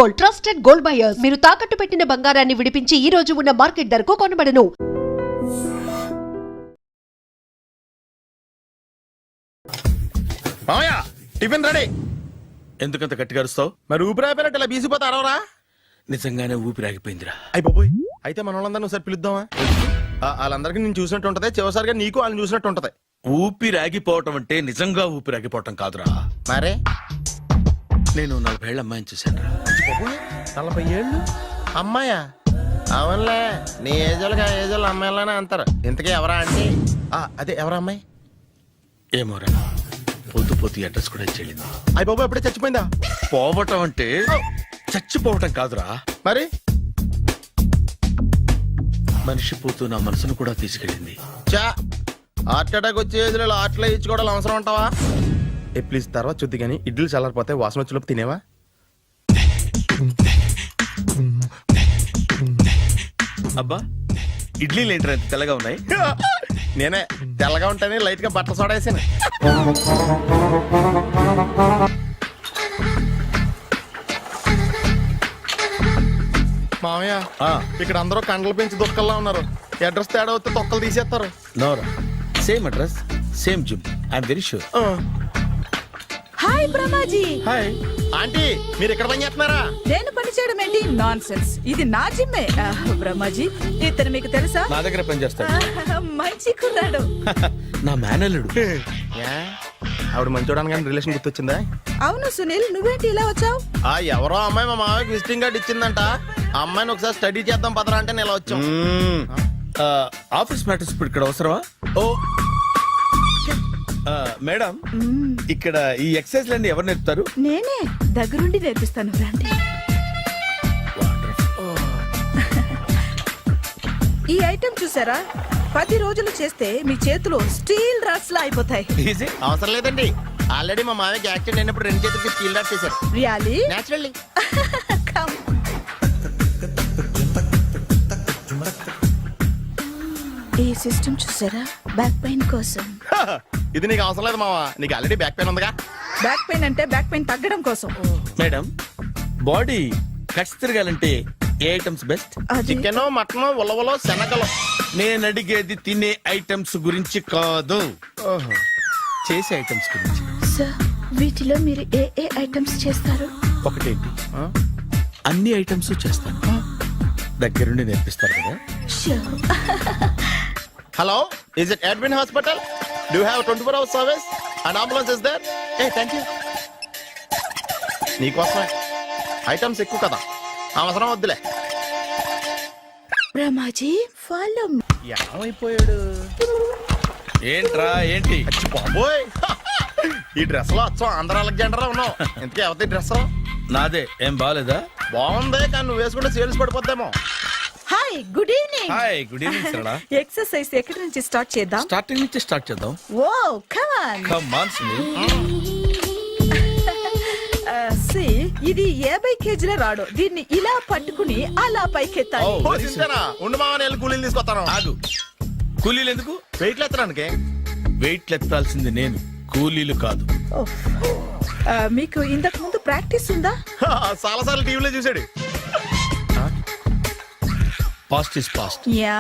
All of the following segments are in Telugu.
Gold, trusted gold buyers. మీరు తాకట్టు పెట్టిన బంగారాన్ని విడిపించి ఈ రోజు ఉన్న మార్కెట్ ధరకు కొనబడను. Tiffin ready. ఎందుకంత గట్టిగా అరుస్తావు? మరి ఊపిరాయిపోయినట్టు ఇలా బీసిపోతే అరవరా? నిజంగానే ఊపిరాగిపోయిందిరా. అయిపోయి అయితే మన వాళ్ళందరినీ ఒకసారి పిలుద్దామా? వాళ్ళందరికీ నేను చూసినట్టు ఉంటది, చివరిసారిగా నీకు వాళ్ళని చూసినట్టు ఉంటది. ఊపిరాగిపోవటం అంటే నిజంగా ఊపిరాగిపోవటం కాదురా. మరే నేను 40 ఏళ్ల అమ్మాయిని చూశాను రా. 40 ఏళ్ళు అమ్మాయా? అవునులే, నీ ఏజోళ్ళకి ఆ ఏజోళ్ళు అమ్మాయిలానే అంటారు. ఇంతకీ ఎవరా అంటే అదే ఎవరా అమ్మాయి? ఏమోరా, పొద్దు పొద్దు అడ్రస్ కూడా చెల్లింది. అయిపోయి ఎప్పుడే చచ్చిపోయిందా? పోవటం అంటే చచ్చిపోవటం కాదురా, మరి మనిషి పోతూ నా మనసును కూడా తీసుకెళ్ళింది. చా హార్ట్ అటాక్ వచ్చే ఏజ్లో హార్ట్లో ఇచ్చుకోవడం అవసరం ఉంటావా? ప్లీజ్ తర్వాత చూద్ది కానీ ఇడ్లీ చల్లారిపోతే వాసన వచ్చేలోపు తినేవా? అబ్బా, ఇడ్లీలు ఏంట్రా ఇంత తెల్లగా ఉన్నాయి? నేనే తెల్లగా ఉంటానే లైట్ గా బట్టలు సోడేసాను. మామయ్య, ఇక్కడ అందరూ కండలు పెంచి దుక్కల్లా ఉన్నారు. అడ్రస్ తేడా వస్తే తొక్కలు తీసేస్తారు. నోరా, same address, same gym. I'm very sure. Hi Brahmaji. Hi aunty, మీరు ఇక్కడ పని చేస్తున్నారా? నేను పని చేయడం ఏంటి? Nonsense. ఇది నా జిమ్మే. బ్రహ్మాజీ, ఇతను మీకు తెలుసా? నా దగ్గర పని చేస్తాడు. మంచి కుర్రాడు. నా మేనల్లుడు. ఆవిడ మంచోడానికి కానీ రిలేషన్ గుర్తొచ్చిందా? అవును సునీల్, నువ్వేంటి ఇలా వచ్చావు? ఎవరో అమ్మాయి మా మామయ్యకి విజిటింగ్ కార్డ్ ఇచ్చిందంట. ఆ అమ్మాయిని ఒకసారి స్టడీ చేద్దాం పదరా అంటే నేను ఇలా వచ్చాం. ఆఫీస్ మ్యాటర్స్ ఇప్పుడు ఇక్కడ అవసరమా? ఓ మేడం, ఇక్కడ ఈ ఎక్సర్సైజ్ లన్నీ ఎవరు నేర్పుతారు? నేనే దగ్గరుండి నేర్పిస్తాను, రండి. ఈ ఐటెం చూసారా? 10 రోజులు చేస్తే మీ చేతులు స్టీల్ రాట్స్ లా అయిపోతాయి. అవసరం లేదండి, ఆల్రెడీ మా మామయ్యకి యాక్సిడెంట్ అయినప్పుడు 2 చేతులకి స్టీల్ రాట్ చేశారు. రియల్లీ? నేచురల్లీ. ఈ సిస్టమ్ చూసారా? బ్యాక్ పెయిన్ కోసం. ఇది నీకు అవసరం లేదు మావా, నీకు ఆల్రెడీ బ్యాక్ పెయిన్ ఉందిగా. బ్యాక్ పెయిన్ అంటే బ్యాక్ పెయిన్ తగ్గడం కోసం. మేడం, బాడీ కట్స్ తిరగాలంటే ఏ ఐటమ్స్ బెస్ట్? చికెన్, మటన్, ఉలవలో, శనగలు. నేను అడిగేది తినే ఐటమ్స్ గురించి కాదు, చేసే ఐటమ్స్ గురించి. సార్, వీటిలో మీరు ఏ ఐటమ్స్ చేస్తారు? ఒకటేంటి, అన్ని ఐటమ్స్ చేస్తాను. దగ్గరుండి నేర్పిస్తారు కదా. Hello, is it admin hospital? Do you have 24 hours service and ambulance is there? Thank you. నీకోసమే ఐటమ్స్ ఎక్కువ కదా, అవసరం వద్దులే. బ్రహ్మాజీ, ఫాలో. ఏమైపోయాడు? ఏంట్రా ఏంటి? బాబోయ్, ఈ డ్రెస్ లో వచ్చాం ఆంధ్ర అలెగ్జాండర్ ఉన్నావు. ఇంతకీ ఎవరి డ్రెస్? నాదే. ఏం బాగాలేదా? బాగుంది, కానీ నువ్వు వేసుకుంటే సేల్స్ పడిపోద్దేమో. Hi, good evening. Hi, good evening Sarala. Exercise ఎక్కడి నుంచి స్టార్ట్ చేద్దాం? స్టార్టింగ్ నుంచి స్టార్ట్ చేద్దాం. Oh come on. Come on Sunil. ఇది 50 కేజీల రాడు. దీన్ని ఇలా పట్టుకుని అలా పైకెత్తాలి. ఉండు మామ, నేను కూలీలు తీసుకొస్తాను. ఆగు, కూలీలు ఎందుకు? వెయిట్ ఎత్తడానికి. వెయిట్ ఎత్తాల్సింది నేను, కూలీలు కాదు. మీకు ఇంతకు ముందు ప్రాక్టీస్ ఉందా? చాలా సార్లు టీవీలో చూసాడు. Past is past. యా,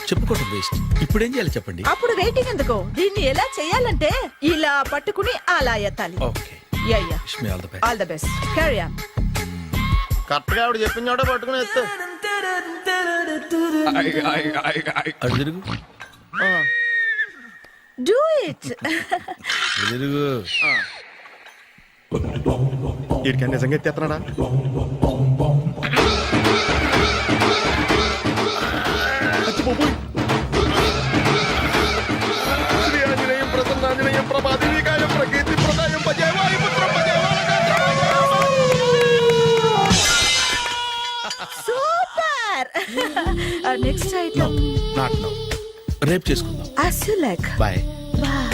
చెప్పుకోవడం వేస్ట్. ఇప్పుడు ఏం చేయాలి చెప్పండి. అప్పుడు వెయిటింగ్ ఎందుకు? దీన్ని ఎలా చేయాలంటే ఇలా పట్టుకుని అలా ఎత్తాలి. Okay, yeah yeah, wish me all the best. All the best. Carry on. Correct గా ఆవిడ చెప్పిన చోట పట్టుకుని ఎత్తు. అటు తిరుగు, డూ ఇట్. తిరుగు. వీడికి నిజంగా ఎత్తేస్తున్నాడా? Super. Next item not now, రేపు చేసుకుందాం. as you like. Bye. Bye.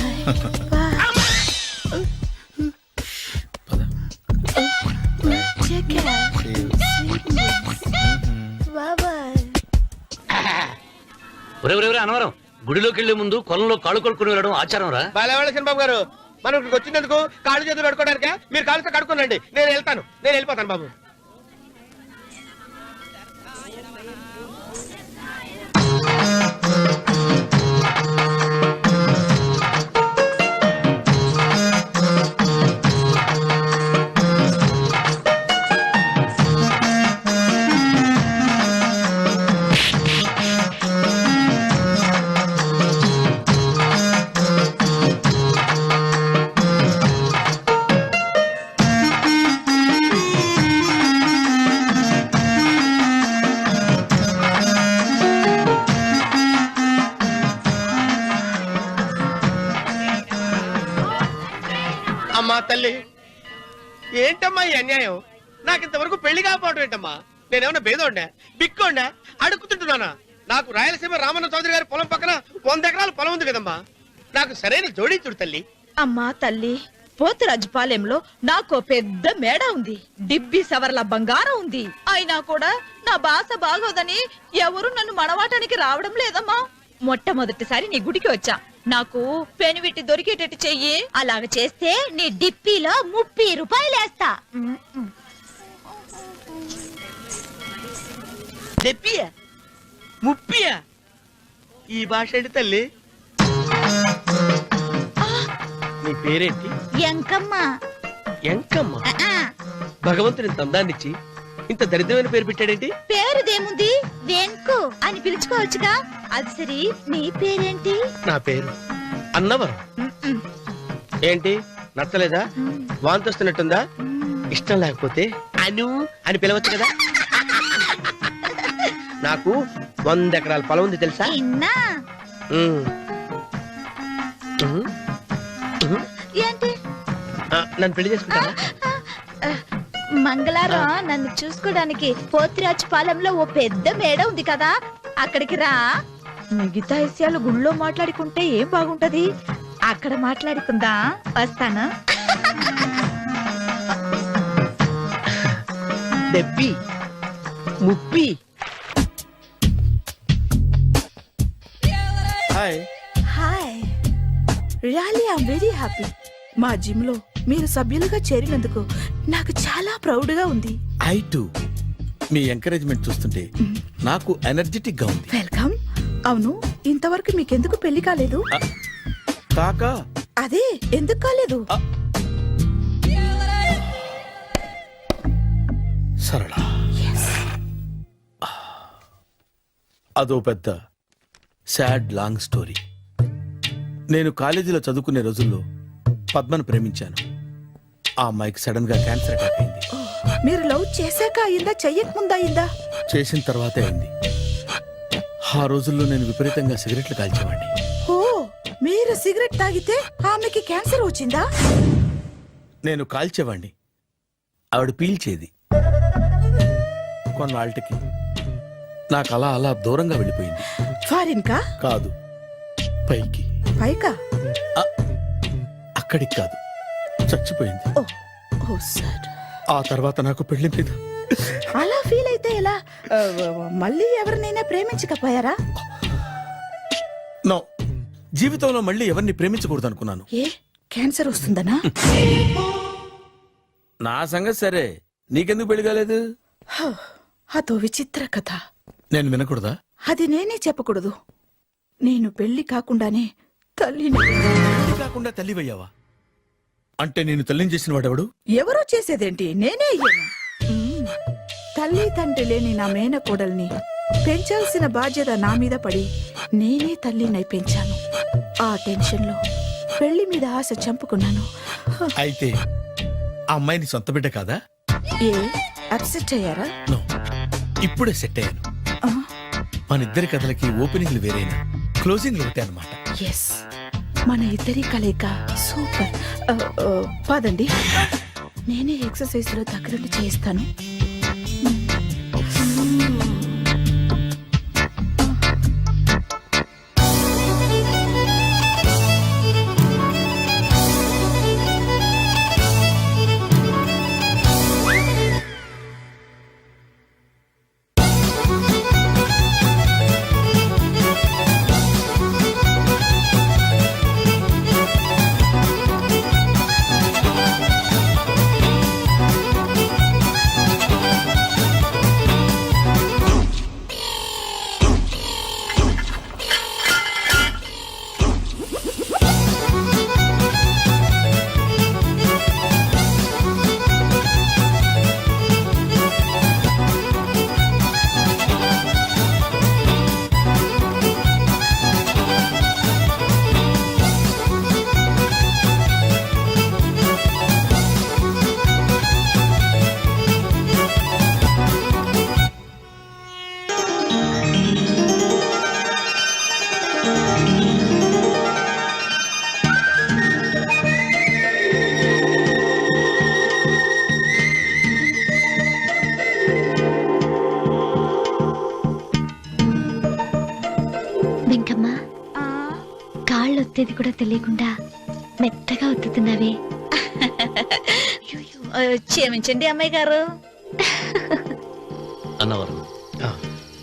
Take care. Bye bye. ఒరే అనవరం, గుడిలోకి వెళ్లే ముందు కొలంలో కాళ్ళు కొడుకుని వెళ్ళడం ఆచారం రా. బాలవాళ్ళ చంద్రబాబు గారు, మనం ఇక్కడికి వచ్చినందుకు కాళ్ళు చేతులు కడుక్కోవడానికా? మీరు కాళ్ళతో కడుక్కోనండి, నేను వెళ్ళిపోతాను బాబు. ఈ అన్యాయం? నాకు ఇంతవరకు పెళ్లి కాకపోవడం ఏంటమ్మా? నేనేమన్నా బేదోండా, బిక్కోండా, అడుక్కుతుంటున్నానా? నాకు రాయలసీమ రామన్న చౌదరి గారి పొలం పక్కన 100 ఎకరాల పొలం ఉంది కదమ్మా. నాకు సరైన జోడీ చూడు తల్లి. అమ్మా తల్లి, పోతురాజుపాలెంలో నాకు పెద్ద మేడ ఉంది, డిబ్బి సవర్ల బంగారం ఉంది. అయినా కూడా నా భాష బాగోదని ఎవరు నన్ను మనవాటానికి రావడం లేదమ్మా. మొట్టమొదటిసారి నీ గుడికి వచ్చా. నాకు పెనివిట్టి దొరికేటట్టు చెయ్యి. అలాగ చేస్తే నీ డిప్పిలో 30 రూపాయలు వేస్తా. చెప్పియా ముప్పియా? ఈ భాష ఏంటి తల్లి? నీ పేరేంటి? ఎంకమ్మ. ఎంకమ్మ? భగవంతుని తందాన్నిచ్చి ఇంత దరిద్రమైన పేరు పెట్టాడేంటి? పేరుదేముంది, వెంకు అని పిలుచుకోవచ్చుగా. అది సరి, నీ పేరేంటి? నా పేరు అన్నవరం. ఏంటి నచ్చలేదా? వాంతి వస్తున్నట్టుందా? ఇష్టం లేకపోతే అను అని పిలవచ్చు కదా. నాకు 100 ఎకరాల పొలం ఉంది తెలుసా? ఇన్నా. ఏంటి? నన్ను పెళ్లి చేసుకుంటావా? మంగళవారం నన్ను చూసుకోవడానికి పోతిరాజుపాలెంలో ఓ పెద్ద మేడ ఉంది కదా, అక్కడికి రా. మిగతా విషయాలు గుళ్ళో మాట్లాడుకుంటే ఏం బాగుంటది, అక్కడ మాట్లాడుకుందా. వస్తాను. డెబ్బి ముప్పి. Hi. Hi, really I'm very happy. మా జిమ్ లో మీరు సభ్యులుగా చేరినందుకు నాకు చాలా ప్రౌడ్ గా ఉంది. I to. మీ ఎంకరేజ్మెంట్ చూస్తుంటే నాకు ఎనర్జెటిక్ గా ఉంది. వెల్కమ్. అవును, ఇంతవరకు మీకెందుకు పెళ్లి కాలేదు? కాకా అదే ఎందుకు కాలేదు? సరళ, అదో పెద్ద సాడ్ లాంగ్ స్టోరీ. నేను కాలేజీలో చదువుకునే రోజుల్లో పద్మను ప్రేమించాను. ఆ అమ్మాయికి సడన్ గా క్యాన్సర్ అటాక్ అయింది. మీరు లవ్ చేశాక అయిందా, చెయ్యక ముందా అయిందా? చేసిన తర్వాతే అయింది. ఆ రోజుల్లో నేను విపరీతంగా సిగరెట్లు కాల్చేవాడిని. ఓ, మీరు సిగరెట్ తాగితే ఆమెకి క్యాన్సర్ వచ్చిందా? నేను కాల్చేవాడిని, ఆవిడ పీల్చేది. కొన్నాళ్ళకి నాకు అలా అలా దూరంగా వెళ్ళిపోయింది. ఫారిన్ కా? కాదు, పైకి. పైకా? అక్కడికి కాదు, చచ్చిపోయింది. ఓ, ఓ సార్. ఆ తర్వాత నాకు పెళ్లి మీద అలా ఫీల్ అయితే ఎలా? మళ్ళీ ఎవరినైనా ప్రేమించకపోయారా? నో, జీవితంలో మళ్ళీ ఎవరిని ప్రేమించకూడదు అనుకున్నాను. ఏ, క్యాన్సర్ వస్తుందనా? నా సంగతి సరే, నీకెందుకు పెళ్లి కాలేదు? అదో విచిత్ర కథ. నేను వినకూడదా? అది నేనే చెప్పకూడదు. నేను పెళ్లి కాకుండానే తల్లిని. పెళ్లి కాకుండా తల్లివయ్యావా? అంటే నేను తల్లిని చేసిన వాడెవడు? ఎవరో చేసేదేంటి, నేనే అయ్యాను. తల్లి తండ్రి లేని నా మేనకోడల్ని పెంచాల్సిన బాధ్యత నా మీద పడి నేనే తల్లినై పెంచాను. ఆ టెన్షన్ లో పెళ్లి మీద ఆశ చంపుకున్నాను. అయితే ఆ అమ్మాయిని సొంత బిడ్డ కాదా? ఏ, అప్సెట్ అయ్యారా? నో, ఇప్పుడే సెట్ అయ్యాను. మన ఇద్దరి కథలకి ఓపెనింగ్లు వేరైనా క్లోజింగ్లు ఒకటే అన్నమాట. ఎస్, మన ఇద్దరి కలయిక సూపర్. పదండి, నేనే ఎక్సర్సైజ్ లో దగ్గరుండి చేయిస్తాను. ఒత్తేది కూడా తెలియకుండా మెత్తగా ఒత్తుతున్నావే. క్షమించండి అమ్మాయి గారు. అన్నవరం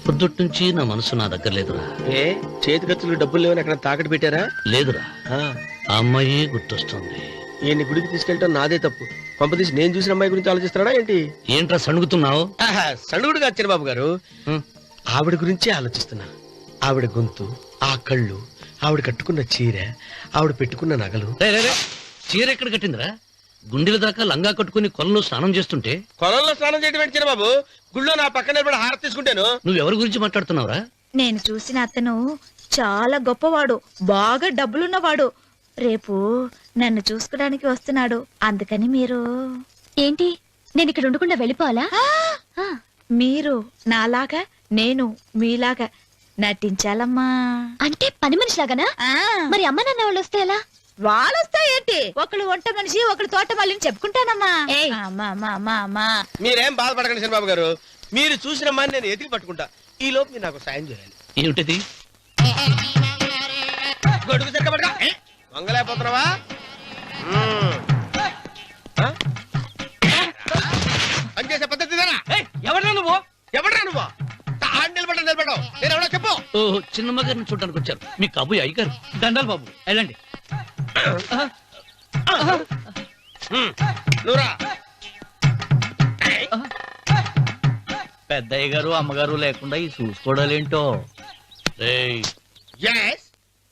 పొద్దుట్ నుంచి నా మనసు నా దగ్గర లేదురా. ఏ చేతి ఖర్చులు డబ్బులు లేవని ఎక్కడ తాకట్టు పెట్టారా? లేదురా, ఆ అమ్మాయి గుర్తొస్తుంది. ఈయన్ని గుడికి తీసుకెళ్ళటం నాదే తప్పు. పంపదీసి నేను చూసిన అమ్మాయి గురించి ఆలోచిస్తున్నాడా ఏంటి? ఏంట్రా సణుగుతున్నావు? సణుగుడుగా చిరబాబు గారు, ఆవిడ గురించి ఆలోచిస్తున్నా. ఆవిడ గొంతు, ఆ కళ్ళు, ఆవిడ కట్టుకున్న చీర, ఆవిడ పెట్టుకున్న నగలు. చీర ఎక్కడ కట్టిందిరా? గుండెల దాకా లంగా కట్టుకుని కొలంలో స్నానం చేస్తుంటే. కొలంలో స్నానం చేయడం ఏంటి చిరబాబు? గుళ్ళో నా పక్కన నిలబడి హారతి తీసుకుంటాను. నువ్వెవరి గురించి మాట్లాడుతున్నావురా? నేను చూసిన అతను చాలా గొప్పవాడు, బాగా డబ్బులున్నవాడు. రేపు నన్ను చూసుకోడానికి వస్తున్నాడు. అందుకని మీరు ఏంటి, నేను ఇక్కడ ఉండకుండా వెళ్ళిపోవాలా? మీరు నాలాగా, నేను మీలాగా నటించాలమ్మా. అంటే పని మనిషిలాగానా? మరి అమ్మ నాన్న వాళ్ళు వస్తే ఎలా? వాళ్ళొస్తా ఏంటి, ఒకళ్ళు వంట మనిషి, ఒకళ్ళు తోట మళ్ళీ చెప్పుకుంటానమ్మా. మీరేం బాధపడకండి చిరబాబు గారు. మీరు చూసిన అమ్మాయిని నేను ఎతికి పట్టుకుంటా. ఈ లోపు మీరు నాకు సాయం చేయాలి. ఏమిటిది? గొడుగు సరిగ్గా పట్టుకో. వంగలేకపోతున్నావా? పనిచేసే పద్ధతి ఎవరా నువ్వు? ఎవడరా నువ్వు? నిలబడ్డావు. నేను ఎవడో చెప్పు. ఓ చిన్నమ్మ గారిని చూడడానికి వచ్చారు. మీ కబు అయ్యగారు. దండాలు బాబు, వెళ్ళండి. నువ్వురా. పెద్దయ్య గారు అమ్మగారు లేకుండా ఈ చూసుకోవడాలేంటో. Yes.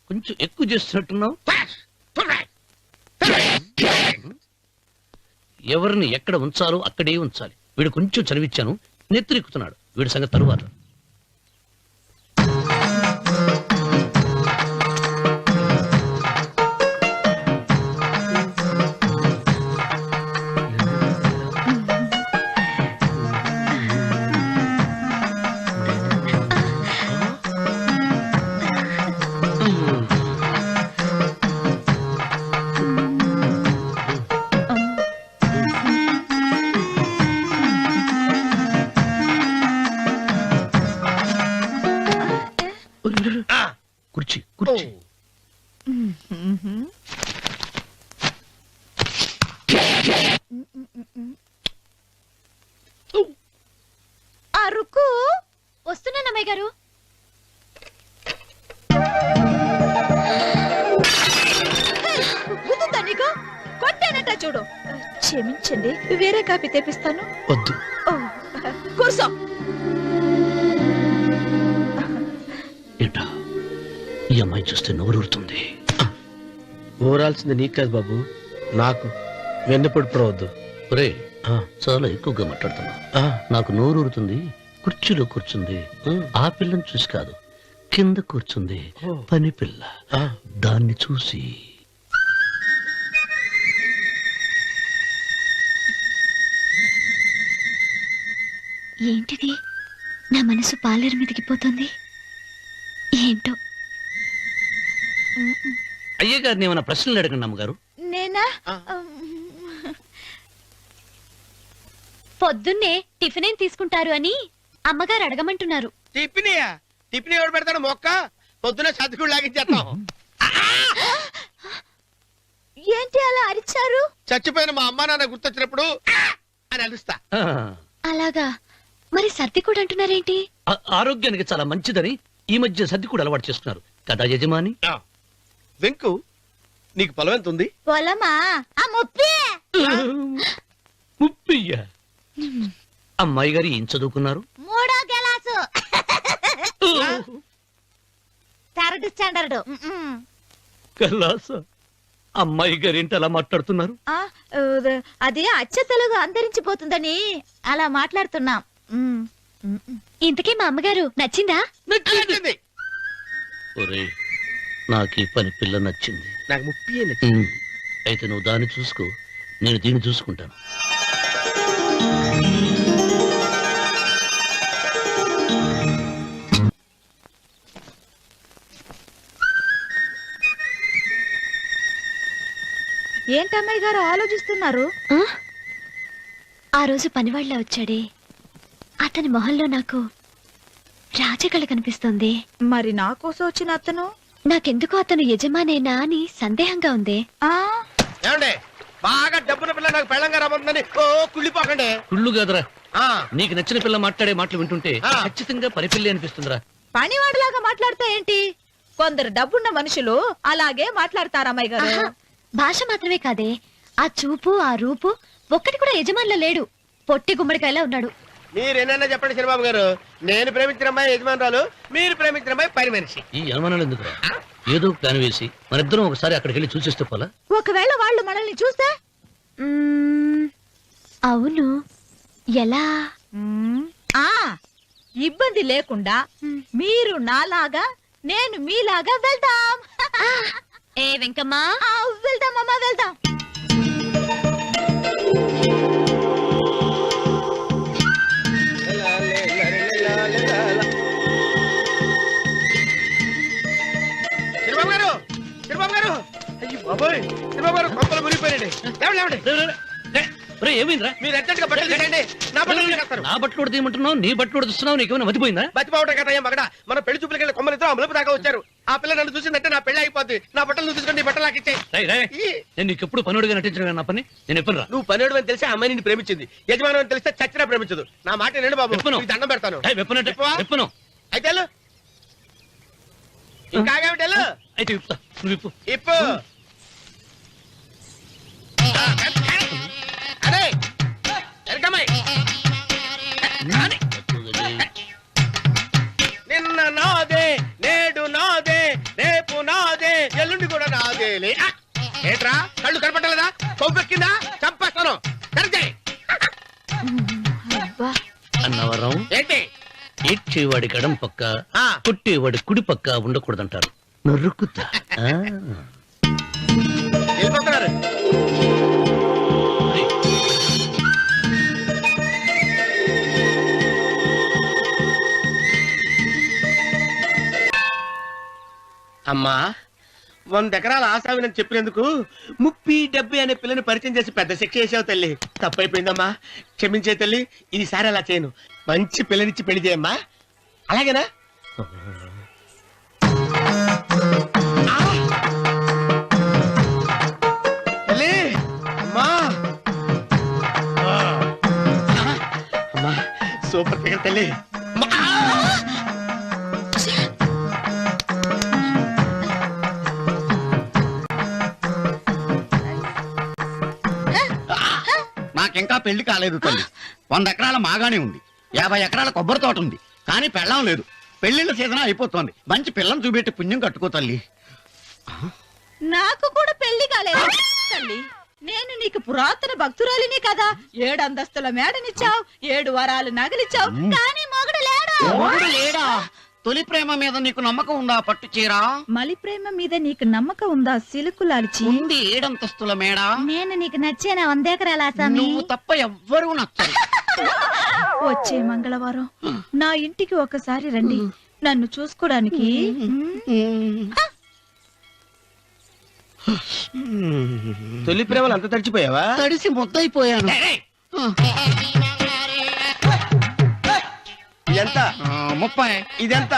కొంచెం ఎక్కువ చేస్తున్నట్టున్నావు. ఎవరిని ఎక్కడ ఉంచాలో అక్కడే ఉంచాలి. వీడు కొంచెం చదివిచ్చాను, నెత్తిరెక్కుతున్నాడు. వీడి సంగతి తరువాత. కుర్చీ కుర్చీ. అరుకు వస్తున్నాను అమ్మాయి గారు. గుద్దుతా నీకు? కొట్టానట చూడు. క్షమించండి, వేరే కాపీ తెప్పిస్తాను. వద్దు. ఓ, కూర్చో. ఏంటా ఈ అమ్మాయి చూస్తే నోరూరుతుంది. ఊరాల్సింది నీకు కాదు బాబు, నాకు. వెన్నపొడి ప్రవద్దు. ఒరే, చాలా ఎక్కువగా మాట్లాడుతున్నా. నాకు నోరూరుతుంది. కుర్చీలో కూర్చుంది. ఆ పిల్లని చూసి కాదు, కింద కూర్చుంది పని పిల్ల. దాన్ని చూసి. ఏంటిది, నా మనసు పాలేరు మీదకి పోతుంది. ఏంటో. అయ్య గారిని ఏమైనా ప్రశ్నలు అడగండి అమ్మగారు. నేనా? పొద్దున్నే టిఫిన్ ఏం తీసుకుంటారు అని అమ్మగారు అడగమంటున్నారు. టిఫినియా? టిఫిన్ ఎవడు పెడతాడు మొక్క? పొద్దునే సర్దుకుడు లాగించేస్తాం. ఏంటి అలా అరిచారు? చచ్చిపోయిన మా అమ్మ నాన్న గుర్తొచ్చినప్పుడు అని అలుస్తా. అలాగా? మరి సర్ది కూడా అంటున్నారేంటి? ఆరోగ్యానికి చాలా మంచిదని ఈ మధ్య సర్ది కూడా అలవాటు చేస్తున్నారు కదా యజమాని. వెంకు, నీకు పొలం ఎంత ఉంది? పొలమా? ఆ ముప్పి. ముప్పయ్య. అమ్మాయి గారు ఏం చదువుకున్నారు? 3వ క్లాసు, 3rd స్టాండర్డ్. కలాస. అమ్మాయి గారు ఏంటి అలా మాట్లాడుతున్నారు? అది అచ్చ తెలుగు అంతరించిపోతుందని అలా మాట్లాడుతున్నాం. ఇంతకీ మా అమ్మగారు నచ్చిందా? నచ్చింది. ఒరే, నాకు ఈ పని పిల్ల నచ్చింది. నాకు ముప్పి. అయితే నువ్వు దాన్ని చూసుకో, నేను దీన్ని చూసుకుంటాను. ఏంటమ్మాయి గారు ఆలోచిస్తున్నారు? ఆ రోజు పనివాళ్ళ వచ్చాడే, అతని మొహంలో నాకు రాజకళ కనిపిస్తుంది. మరి నా కోసం వచ్చిన అతను నాకెందుకో అతను యజమానేనా అని సందేహంగా ఉందే. ఏమండి బాగా డబ్బున పిల్ల నాకు పెళ్ళంగా రాబోతుందని ఓ కుళ్ళిపోకండి. కుళ్ళు కాదురా, ఆ, నీకు నచ్చిన పిల్ల మాట్లాడే మాటలు వింటుంటే ఆ. ఖచ్చితంగా పని పిల్లి అనిపిస్తుందిరా. పనివాడిలాగా మాట్లాడతా ఏంటి? కొందరు డబ్బున్న మనుషులు అలాగే మాట్లాడతారమ్మాయి గారు. ఆహా, భాష మాత్రమే కాదే, ఆ చూపు ఆ రూపు ఒక్కటి కూడా యజమానిలో లేడు. పొట్టి గుమ్మడికాయలా ఉన్నాడు. మీరేనన్నా చెప్పండి శనిబాబు గారు, నేను ప్రేమించిన అమ్మాయి యజమానురాలు, మీరు ప్రేమించిన అమ్మాయి పని మనిషి. ఈ అనుమానాలు ఎందుకురా? ఏదో ప్లాన్ వేసి మనిద్దరం ఒకసారి అక్కడికి వెళ్ళి చూసేస్తే పోలా? ఒకవేళ వాళ్ళు మనల్ని చూస్తే మ్మ్, అవును, ఎలా? ఆ ఇబ్బంది లేకుండా మీరు నాలాగా నేను మీలాగా వెళ్దాం. ఏ వెంకమ్మా, వెళ్దాం అమ్మా, వెళ్దాం. శనిబాబు గారు, శనిబాబు గారు, అయ్యి బాబోయ్, శనిబాబు గారు కొంపలు మునిగిపోయారండి. లేవండి, లేవండి. రే, ఏమైందిరా? మీరు అర్జెంట్ గా బట్టలు తీసేయండి, నా బట్టలు తీసేస్తారు. నా బట్టలు ఉడతీయమంటున్నావు, నీ బట్టలు ఉడుతున్నావు, నీకేమైనా మతిపోయిందా? బతిపోవటం కదా ఏం మగడ, మన పెళ్లి చూపులకి వెళ్ళి కొమ్మలితో అమలుపు దాకా వచ్చారు. ఆ పిల్ల నన్ను చూసిందంటే నా పెళ్లి అయిపోద్ది. నా బట్టలు నువ్వు తీసుకొని నీ బట్టలు నాకు ఇచ్చేయి. రేయ్, రేయ్, నేను నీకు ఎప్పుడు పనుడిగా నటించడం నా పని. నేను ఎప్పుడు రా? నువ్వు పనివాడు అని తెలిసి ఆ అమ్మాయి నిన్ను ప్రేమించింది, యజమాని అని తెలిస్తే చచ్చినా ప్రేమించదు. నా మాట వినండి బాబు, విప్పను. నీకు దండం పెడతాను. వెప్పనంటే విప్పవా? వెప్పను. అయితే వెళ్ళు. ఇంకా ఆగావిటి వెళ్ళు. అయితే విప్పుతా, నువ్వు విప్పు. ఇప్పు. అరే ఎరకమ్మాయి, నిన్న నాదే, నేడు నాదే, రేపు నాదే, ఎల్లుండి కూడా నాదేలే. ఏట్రా కళ్ళు కనపట్టలేదా? కొవ్వెక్కిందా? చంపేస్తాను. కరెక్టే. అన్నవరం, ఏంటి? ఏడ్చేవాడి గడం పక్క, ఆ. కొట్టేవాడి కుడి పక్క ఉండకూడదంటారు. నరుకుతా. ఆ. వెళ్ళిపోతున్నారు. రేయ్, అమ్మా, 100 ఎకరాల ఆశావినని చెప్పినందుకు 30-70 అనే పిల్లని పరిచయం చేసి పెద్ద శిక్ష చేసావు తల్లి. తప్పైపోయిందమ్మా, క్షమించే తల్లి. ఈసారి అలా చేయను. మంచి పిల్లనిచ్చి పెళ్లి చేయమ్మా. అలాగేనా? ఆ! తల్లి, అమ్మా. ఆ! అమ్మా, సూపర్ ఫిగర్ తల్లి. అమ్మా! నాకింకా పెళ్లి కాలేదు తల్లి. 100 ఎకరాల మాగానే ఉంది, 50 ఎకరాల కొబ్బరి తోట ఉంది, కానీ పెళ్ళం లేదు. పెళ్లిళ్ళ సీజన్ అయిపోతుంది. మంచి పిల్లని చూపెట్టి పుణ్యం కట్టుకో తల్లి. నాకు కూడా పెళ్లి కాలేదు తల్లి. నేను నీకు పురాతన భక్తురాలిని కదా. 7 అంతస్తుల మేడనిచ్చావు, 7 వరాలు నగలిచ్చావు, కానీ మొగుడు లేడు. మొగుడు లేడా? తొలి ప్రేమ మీద నీకు నమ్మకం ఉందా? పట్టు చీర మలి ప్రేమ మీద నీకు నమ్మకం ఉందా? సిలుకులాల్చి ఉంది, 7 అంతస్తుల మేడ. నేను నీకు నచ్చేనా 100 ఎకరాల ఆసామి? నువ్వు తప్ప ఎవ్వరూ నచ్చరు. వచ్చే మంగళవారం నా ఇంటికి ఒకసారి రండి, నన్ను చూసుకోవడానికి. తొలి ప్రేమలు అంత తడిచిపోయావా? తడిసి ముద్దయిపోయాను. ఎంత? 30. ఇదెంత?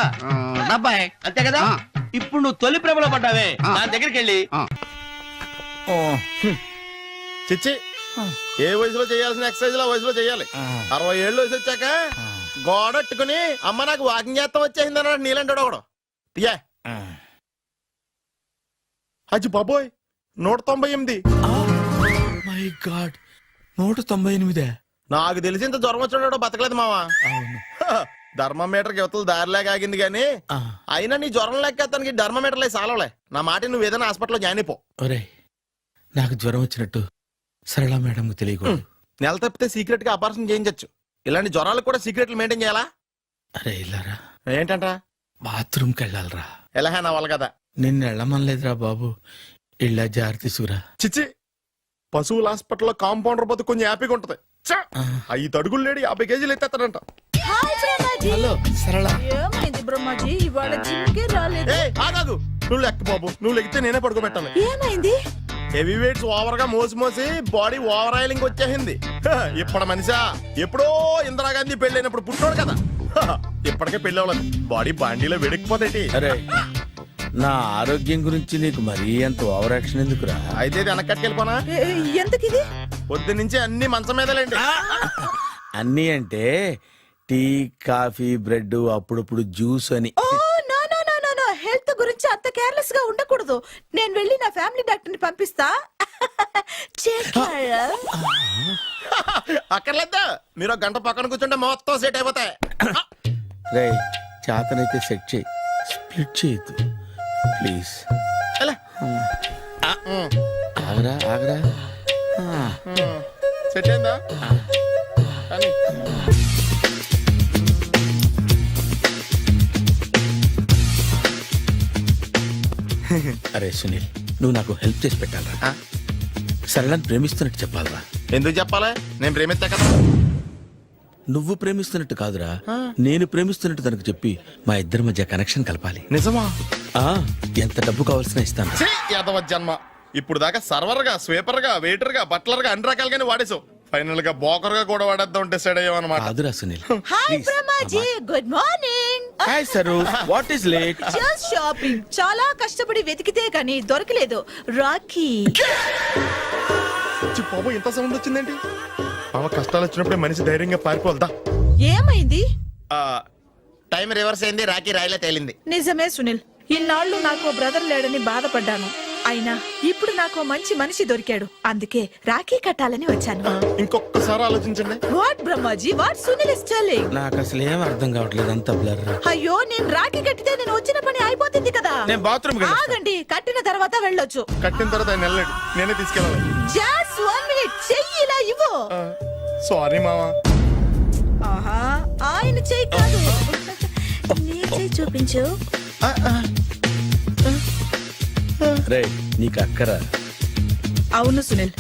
70. అంతే కదా. ఆ. ఇప్పుడు నువ్వు తొలి ప్రేమలో పడ్డావే, ఆ. నా దగ్గరికి వెళ్ళి చిచ్చి, ఏ వయసులో చేయాల్సిన ఎక్సర్సైజ్ ఆ వయసులో చేయాలి. 60 ఏళ్ళు వయసు వచ్చాక గోడట్టుకుని అమ్మ నాకు వాకింగ్ చేస్తాం వచ్చేసింది అన్నాడు నీలంటాడు ఒకడు. యా అజ్జి బాబోయ్, 198. My God, 198. నాకు తెలిసి ఇంత జ్వరం వచ్చాడు బతకలేదు మావా. అవును. ధర్మమీటర్ యువతలు దారిలేక ఆగింది గానీ ఆ. అయినా నీ జ్వరం లేక తనకి ధర్మమీటర్లే సాలవలే. నా మాట నువ్వు ఏదైనా హాస్పిటల్లో జాయిన్ అయిపో. ఒరేయ్, నాకు జ్వరం వచ్చినట్టు సరళ మేడంకు తెలియకూడదు. నెల తప్పితే సీక్రెట్ గా ఆపరేషన్ చేయించచ్చు. ఇలాంటి జ్వరాలకు కూడా సీక్రెట్లు మెయింటైన్ చేయాలా? అరే ఇల్లారా, ఏంటంట? బాత్రూమ్కి వెళ్ళాలరా. ఎలాహే నా వాళ్ళ కదా. నిన్ను వెళ్ళమనలేదురా బాబు, ఇళ్ళ జారి తీసుకురా. చిచ్చి, పశువుల హాస్పిటల్లో కాంపౌండర్ బతు కొంచెం హ్యాపీగా ఉంటది. 5 అడుగులు లేడి 50 కేజీలు ఎత్తేస్తాడంట. హాయ్ బ్రహ్మాజీ. హలో సరళ. ఏమైంది బ్రహ్మాజీ, ఇవాళ జిమ్కే రాలేదు? ఏ ఆగాగు, నువ్వు లెక్క బాబు, నువ్వు లెక్కితే నేనే పడుకోబెట్టాను. ఏమైంది? హెవీ వెయిట్స్ ఓవర్ గా మోసి మోసి బాడీ ఓవర్ ఆయిలింగ్ వచ్చేసింది. ఇప్పుడు మనిషా ఎప్పుడో ఇందిరాగాంధీ పెళ్ళైనప్పుడు పుట్టినోడు కదా. ఇప్పటికే పెళ్ళి అవ్వలేదు, బాడీ బాండీలో వెడికిపోతాయి. అరే నా ఆరోగ్యం గురించి నీకు మరీ అంత ఓవర్ యాక్షన్ ఎందుకురా? అయితే ఇది వెనకట్టుకెళ్ళిపోనా? ఎంతకిది? పొద్దు నుంచి అన్ని మంచం మీదలేండి. అన్నీ అంటే టీ, కాఫీ, బ్రెడ్, అప్పుడప్పుడు జ్యూస్ అని. Oh no no no no no, health గురించి అంత కేర్లెస్ గా ఉండకూడదు. నేను వెళ్ళి నా ఫ్యామిలీ డాక్టర్ ని పంపిస్తా. అక్కర్లేద్దా, మీరు ఒక గంట పక్కన కూర్చుంటే మొత్తం సెట్ అయిపోతాయి. రే చేతనైతే సెట్ చేయి, స్ప్లిట్ చేయొద్దు ప్లీజ్. ఎలా? ఆగరా ఆగరా. సెట్ అయిందా? కానీ అరే సునీల్, నువ్వు నాకు హెల్ప్ చేసి పెట్టాలరా. సరళని ప్రేమిస్తున్నట్టు చెప్పాలరా. ఎందుకు చెప్పాలి? నేను ప్రేమిస్తా కదా. నువ్వు ప్రేమిస్తున్నట్టు కాదురా, నేను ప్రేమిస్తున్నట్టు తనకు చెప్పి మా ఇద్దరి మధ్య కనెక్షన్ కలపాలి. నిజమా? ఆ ఎంత డబ్బు కావాల్సిన ఇస్తాను. ఛీ, యాదవ జన్మ. ఇప్పుడు దాకా సర్వర్ గా, స్వీపర్ గా, వెయిటర్ గా, బట్లర్ గా అన్ని రకాలుగానే వాడేసావు. ఫైనల్ గా బోకర్ గా కూడా వాడేద్దాం డిసైడ్ అయ్యామన్నమాట. కాదురా Sunil. Hi Brahmaji, good morning. Hi sir, what is late? Just shopping. చాలా కష్టపడి వెతికితే కానీ దొరకలేదు. రాఖీ. బాబు ఇంత సౌండ్ వచ్చిందేంటి? మామ కష్టాలు వచ్చినప్పుడే మనిషి ధైర్యంగా పారిపోల్దా. ఏమైంది? టైం రివర్స్ అయింది, రాఖీ రాయిలా తేలింది. నిజమే సునీల్, ఇన్నాళ్ళు నాకు బ్రదర్ లేడని బాధపడ్డాను. అయినా ఇప్పుడు నాకు మంచి మనిషి దొరికాడు. అందుకే రాఖీ కట్టాలని వచ్చాను. ఇంకొకసారి ఆలోచించండి. What Brahmaji, what Sunil is telling? నాకు అసలు ఏం అర్థం కావట్లేదు, అంత బ్లర్. అయ్యో, నేను రాఖీ కట్టితే నేను వచ్చిన పని అయిపోతుంది కదా. నేను బాత్రూమ్ ఆగండి, కట్టిన తర్వాత వెళ్ళొచ్చు. కట్టిన తర్వాత ఆయన వెళ్ళండి, నేనే తీసుకెళ్ళాలి. జస్ట్ 1 minute, చెయ్యి ఇలా ఇవ్వు. సారీ మామా. ఆహా, ఆయన చెయ్యి కాదు, నీ చెయ్యి చూపించు. రే నీకు అక్కరా? అవును సునీల్,